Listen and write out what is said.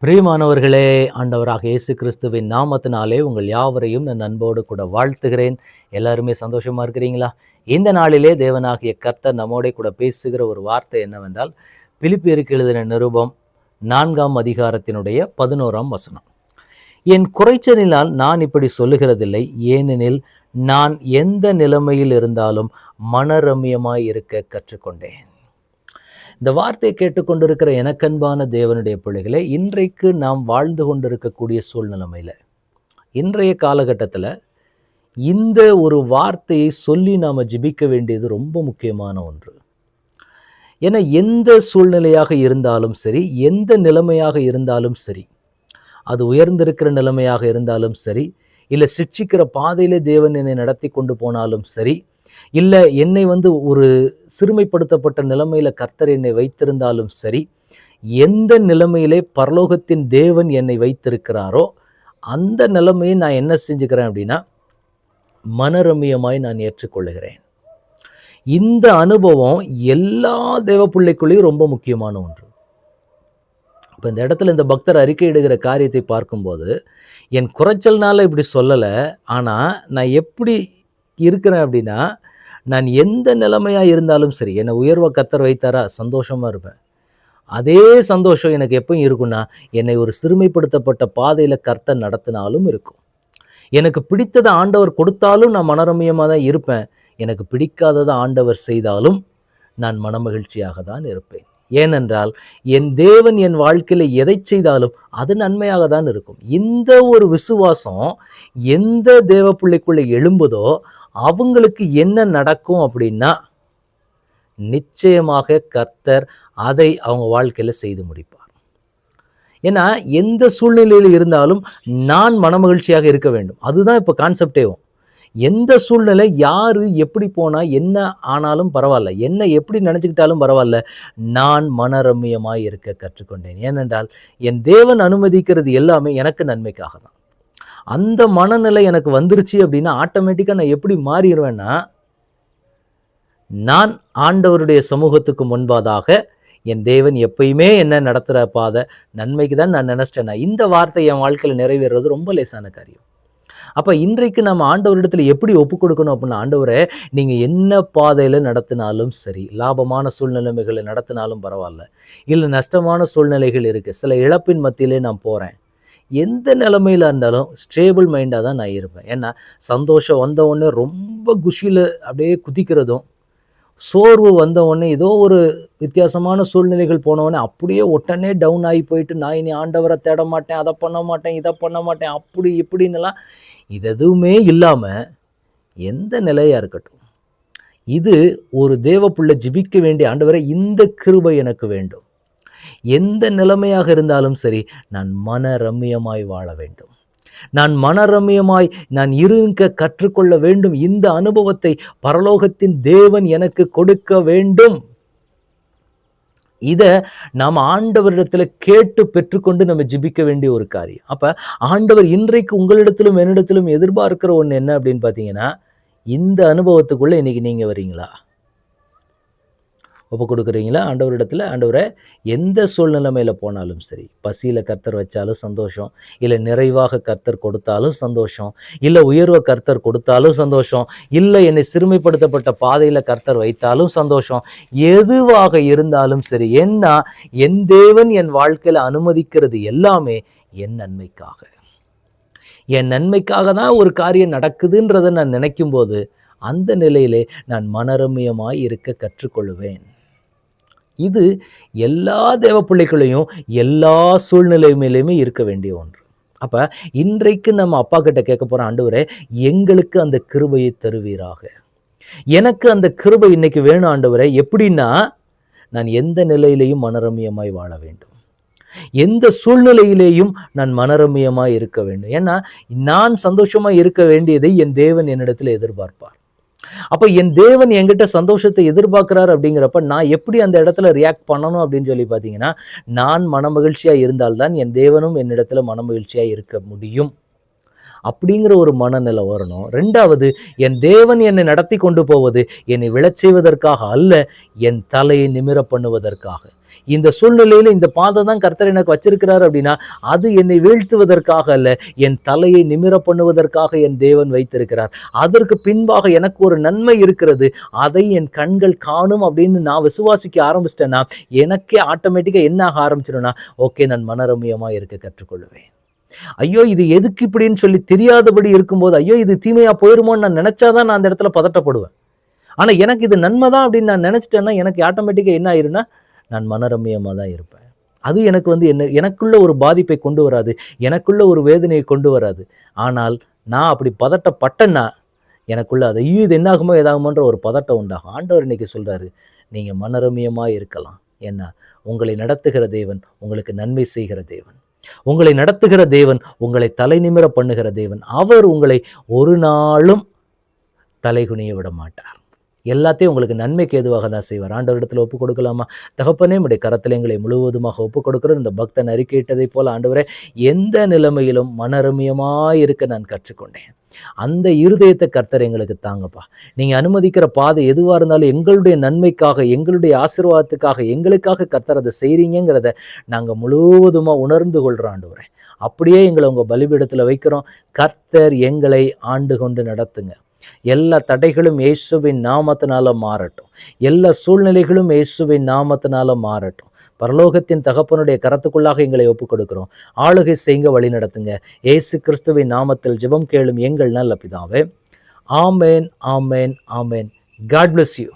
பிரியமானவர்களே, ஆண்டவராக இயேசு கிறிஸ்துவின் நாமத்தினாலே உங்கள் யாவரையும் நான் அன்போடு கூட வாழ்த்துகிறேன். எல்லாருமே சந்தோஷமா இருக்கிறீங்களா? இந்த நாளிலே தேவனாகிய கர்த்தர் நம்மோடே கூட பேசுகிற ஒரு வார்த்தை என்னவென்றால், பிலிப்பியருக்கு எழுதின நிருபம் 4ஆம் அதிகாரத்தினுடைய 11ஆம் வசனம். என் குறைச்சலினால் நான் இப்படி சொல்லுகிறதில்லை, ஏனெனில் நான் எந்த நிலைமையில் இருந்தாலும் மனரம்யமாய் இருக்க கற்றுக்கொண்டேன். இந்த வார்த்தையை கேட்டுக்கொண்டிருக்கிற எனக்கன்பான தேவனுடைய பிள்ளைகளே, இன்றைக்கு நாம் வாழ்ந்து கொண்டிருக்கக்கூடிய சூழ்நிலைமையில், இன்றைய காலகட்டத்தில் இந்த ஒரு வார்த்தையை சொல்லி நாம் ஜெபிக்க வேண்டியது ரொம்ப முக்கியமான ஒன்று. ஏன்னா எந்த சூழ்நிலையாக இருந்தாலும் சரி, எந்த நிலைமையாக இருந்தாலும் சரி, அது உயர்ந்திருக்கிற நிலைமையாக இருந்தாலும் சரி, இல்லை சிட்சிக்கிற பாதையிலே தேவன் என்னை நடத்தி கொண்டு போனாலும் சரி, இல்லை என்னை ஒரு சிறுமைப்படுத்தப்பட்ட நிலைமையில் கர்த்தர் என்னை வைத்திருந்தாலும் சரி, எந்த நிலைமையிலே பரலோகத்தின் தேவன் என்னை வைத்திருக்கிறாரோ அந்த நிலைமையை நான் என்ன செஞ்சுக்கிறேன் அப்படின்னா, மனரம்யமாய் நான் ஏற்றுக்கொள்ளுகிறேன். இந்த அனுபவம் எல்லா தேவ பிள்ளைக்குள்ளேயும் ரொம்ப முக்கியமான ஒன்று. இப்போ இந்த இடத்துல இந்த பக்தர் அறிக்கையிடுகிற காரியத்தை பார்க்கும்போது, என் குறைச்சல்னால இப்படி சொல்லலை, ஆனால் நான் எப்படி இருக்கிறேன் அப்படின்னா, நான் எந்த நிலைமையாக இருந்தாலும் சரி, என்னை உயர்வை கர்த்தர் வைத்தாரா, சந்தோஷமாக இருப்பேன். அதே சந்தோஷம் எனக்கு எப்பவும் இருக்குன்னா, என்னை ஒரு சிறுமைப்படுத்தப்பட்ட பாதையில் கர்த்தர் நடத்தினாலும் இருக்கும். எனக்கு பிடித்ததை ஆண்டவர் கொடுத்தாலும் நான் மனரம்யமாக தான் இருப்பேன். எனக்கு பிடிக்காததை ஆண்டவர் செய்தாலும் நான் மனமகிழ்ச்சியாக தான் இருப்பேன். ஏனென்றால் என் தேவன் என் வாழ்க்கையில் எதை செய்தாலும் அது நன்மையாக தான் இருக்கும். இந்த ஒரு விசுவாசம் எந்த தேவ பிள்ளைக்குள்ளே எழும்புதோ அவங்களுக்கு என்ன நடக்கும் அப்படின்னா, நிச்சயமாக கர்த்தர் அதை அவங்க வாழ்க்கையில் செய்து முடிப்பார். ஏன்னா எந்த சூழ்நிலையில் இருந்தாலும் நான் மனமகிழ்ச்சியாக இருக்க வேண்டும். அதுதான் இப்போ கான்செப்டேவும். எந்த சூழ்நிலை யார் எப்படி போனால் என்ன ஆனாலும் பரவாயில்ல, என்ன எப்படி நினச்சிக்கிட்டாலும் பரவாயில்ல, நான் மனரம்யமாய் இருக்க கற்றுக்கொண்டேன். ஏனென்றால் என் தேவன் அனுமதிக்கிறது எல்லாமே எனக்கு நன்மைக்காக தான். அந்த மனநிலை எனக்கு வந்துருச்சு அப்படின்னா ஆட்டோமேட்டிக்காக நான் எப்படி மாறிடுவேன்னா, நான் ஆண்டவருடைய சமூகத்துக்கு முன்பாதாக என் தேவன் எப்பயுமே என்ன நடத்துகிற பாதை நன்மைக்கு தான் நான் நினச்சிட்டேன்னா, இந்த வார்த்தை என் வாழ்க்கையில் நிறைவேறது ரொம்ப லேசான காரியம். அப்போ இன்றைக்கு நம்ம ஆண்டவரிடத்தில் எப்படி ஒப்பு கொடுக்கணும் அப்படின்னா, ஆண்டவரே நீங்கள் என்ன பாதையில் நடத்தினாலும் சரி, லாபமான சூழ்நிலைமைகளை நடத்தினாலும் பரவாயில்ல, இல்லை நஷ்டமான சூழ்நிலைகள் இருக்குது, சில இழப்பின் மத்தியிலே நான் போகிறேன், எந்த நிலைமையில் இருந்தாலும் ஸ்டேபிள் மைண்டாக தான் நான் இருப்பேன். ஏன்னா சந்தோஷம் வந்த உடனே ரொம்ப குஷியில் அப்படியே குதிக்கிறதும், சோர்வு வந்த உடனே ஏதோ ஒரு வித்தியாசமான சூழ்நிலைகள் போனவுடனே அப்படியே உடனே டவுன் ஆகி போயிட்டு, நான் இனி ஆண்டவரை தேட மாட்டேன், அதை பண்ண மாட்டேன், இதை பண்ண மாட்டேன், அப்படி இப்படின்னுலாம் இது எதுவுமே இல்லாமல் எந்த நிலையாக இருக்கட்டும், இது ஒரு தேவ பிள்ளை ஜெபிக்க வேண்டிய, ஆண்டவரை இந்த கிருபை எனக்கு வேண்டும், எந்த நிலைமையாக இருந்தாலும் சரி நான் மனரம்யமாய் வாழ வேண்டும், நான் மனரம்யமாய் நான் இருக்க கற்றுக்கொள்ள வேண்டும், இந்த அனுபவத்தை பரலோகத்தின் தேவன் எனக்கு கொடுக்க வேண்டும். இதை நாம் ஆண்டவரிடத்தில் கேட்டு பெற்றுக்கொண்டு நம்ம ஜெபிக்க வேண்டிய ஒரு காரியம். அப்போ ஆண்டவர் இன்றைக்கு உங்களிடத்திலும் என்னிடத்திலும் எதிர்பார்க்கிற ஒன்று என்ன அப்படின்னு பார்த்தீங்கன்னா, இந்த அனுபவத்துக்குள்ளே இன்னைக்கு நீங்கள் வரீங்களா? ஒப்பு கொடுக்குறீங்களா ஆண்டவரிடத்தில்? ஆண்டவரை எந்த சூழ்நிலைமையில் போனாலும் சரி, பசியில் கர்த்தர் வச்சாலும் சந்தோஷம், இல்லை நிறைவாக கர்த்தர் கொடுத்தாலும் சந்தோஷம், இல்லை உயர்வை கர்த்தர் கொடுத்தாலும் சந்தோஷம், இல்லை என்னை சிறுமைப்படுத்தப்பட்ட பாதையில் கர்த்தர் வைத்தாலும் சந்தோஷம், எதுவாக இருந்தாலும் சரி, ஏன்னா என் தேவன் என் வாழ்க்கையில் அனுமதிக்கிறது எல்லாமே என் நன்மைக்காக. என் நன்மைக்காக தான் ஒரு காரியம் நடக்குதுன்றதை நான் நினைக்கும் போது அந்த நிலையிலே நான் மனரம்யமாய் இருக்க கற்றுக்கொள்வேன். இது எல்லா தேவ பிள்ளைகளையும் எல்லா சூழ்நிலைமையிலுமே இருக்க வேண்டிய ஒன்று. அப்போ இன்றைக்கு நம்ம அப்பா கிட்ட கேட்க போகிற, ஆண்டவரே எங்களுக்கு அந்த கிருபையை தருவீராக, எனக்கு அந்த கிருபை இன்னைக்கு வேணும் ஆண்டவரே. எப்படின்னா, நான் எந்த நிலையிலையும் மனரம்யமாய் வாழ வேண்டும், எந்த சூழ்நிலையிலேயும் நான் மனரம்யமாய் இருக்க வேண்டும். ஏன்னா நான் சந்தோஷமாக இருக்க வேண்டியதை என் தேவன் என்னிடத்தில் எதிர்பார்ப்பார். அப்போ என் தேவன் என்கிட்ட சந்தோஷத்தை எதிர்பார்க்கிறார் அப்படிங்கிறப்ப நான் எப்படி அந்த இடத்துல ரியாக்ட் பண்ணணும் அப்படின்னு சொல்லி பார்த்தீங்கன்னா, நான் மனமகிழ்ச்சியாக இருந்தால்தான் என் தேவனும் என்னிடத்துல மனமகிழ்ச்சியாக இருக்க முடியும். அப்படிங்கிற ஒரு மனநிலை வரணும். 2வது, என் தேவன் என்னை நடத்தி கொண்டு போவது என்னை விழச் செய்வதற்காக அல்ல, என் தலையை நிமிர பண்ணுவதற்காக. இந்த சூழ்நிலையில இந்த பாதை தான் கர்த்தர் எனக்கு வச்சிருக்கிறார் அப்படின்னா, அது என்னை வீழ்த்துவதற்காக அல்ல, என் தலையை நிமிர பண்ணுவதற்காக என் தேவன் வைத்திருக்கிறார். அதற்கு பின்பாக எனக்கு ஒரு நன்மை இருக்கிறது, அதை என் கண்கள் காணும் அப்படின்னு நான் விசுவாசிக்க ஆரம்பிச்சிட்டேன்னா, எனக்கே ஆட்டோமேட்டிக்கா என்ன ஆக ஆரம்பிச்சிடும்னா, ஓகே, நான் மனரம்யமா இருக்க கற்றுக்கொள்வேன். ஐயோ இது எதுக்கு இப்படின்னு சொல்லி தெரியாதபடி இருக்கும்போது, ஐயோ இது தீமையா போயிருமோன்னு நான் நினைச்சாதான் நான் அந்த இடத்துல பதட்டப்படுவேன். ஆனா எனக்கு இது நன்மை தான் அப்படின்னு நான் நினைச்சிட்டேன்னா, எனக்கு ஆட்டோமேட்டிக்கா என்ன ஆயிரும்னா, நான் மனரம்யமா தான் இருப்பேன். அது எனக்கு எனக்குள்ள ஒரு பாதிப்பை கொண்டு வராது, எனக்குள்ள ஒரு வேதனையை கொண்டு வராது. ஆனால் நான் அப்படி பதட்டப்பட்டேன்னா, எனக்குள்ள அது ஐயோ இது என்னாகுமோ ஏதாகுமோன்ற ஒரு பதட்டம் உண்டாகும். ஆண்டவர் இன்னைக்கு சொல்றாரு, நீங்க மனரம்யமா இருக்கலாம். ஏன்னா உங்களை நடத்துகிற தேவன் உங்களுக்கு நன்மை செய்கிற தேவன். உங்களை நடத்துகிற தேவன் உங்களை தலை நிமிர பண்ணுகிற தேவன். அவர் உங்களை ஒரு நாளும் தலைகுனிய விட மாட்டார். எல்லாத்தையும் உங்களுக்கு நன்மைக்கு ஏதுவாக தான் செய்வார். ஆண்டவரிடத்துல ஒப்பு கொடுக்கலாமா? தகப்பனே, உம்முடைய கரத்தில் எங்களை முழுவதுமாக ஒப்பு கொடுக்கிறோம். இந்த பக்தன் அறிக்கையிட்டதைப் போல ஆண்டவரே, எந்த நிலைமையிலும் மனரம்யமாய் இருக்க நான் கற்றுக்கொண்டேன். அந்த இருதயத்தை கர்த்தர் எங்களுக்கு தாங்கப்பா. நீங்க அனுமதிக்கிற பாதை எதுவா இருந்தாலும் எங்களுடைய நன்மைக்காக, எங்களுடைய ஆசீர்வாதத்துக்காக, எங்களுக்காக கர்த்தர் அதை செய்றீங்கிறத நாங்க முழுவதுமா உணர்ந்து கொள்றோம் ஆண்டவரே. அப்படியே எங்களை உங்க பலிபீடத்துல வைக்கிறோம். கர்த்தர் எங்களை ஆண்டு கொண்டு நடத்துங்க. எல்லா தடைகளும் இயேசுவின் நாமத்தினால மாறட்டும். எல்லா சூழ்நிலைகளும் இயேசுவின் நாமத்தினால மாறட்டும். பரலோகத்தின் தகப்பனுடைய கரத்துக்குள்ளாக எங்களை ஒப்புக் கொடுக்கிறோம். ஆளுகை செய்யுங்க, வழி நடத்துங்க. இயேசு கிறிஸ்துவின் நாமத்தில் ஜெபம் கேளும் எங்கள் நல்ல பிதாவே. ஆமேன், ஆமேன், ஆமேன். God bless you.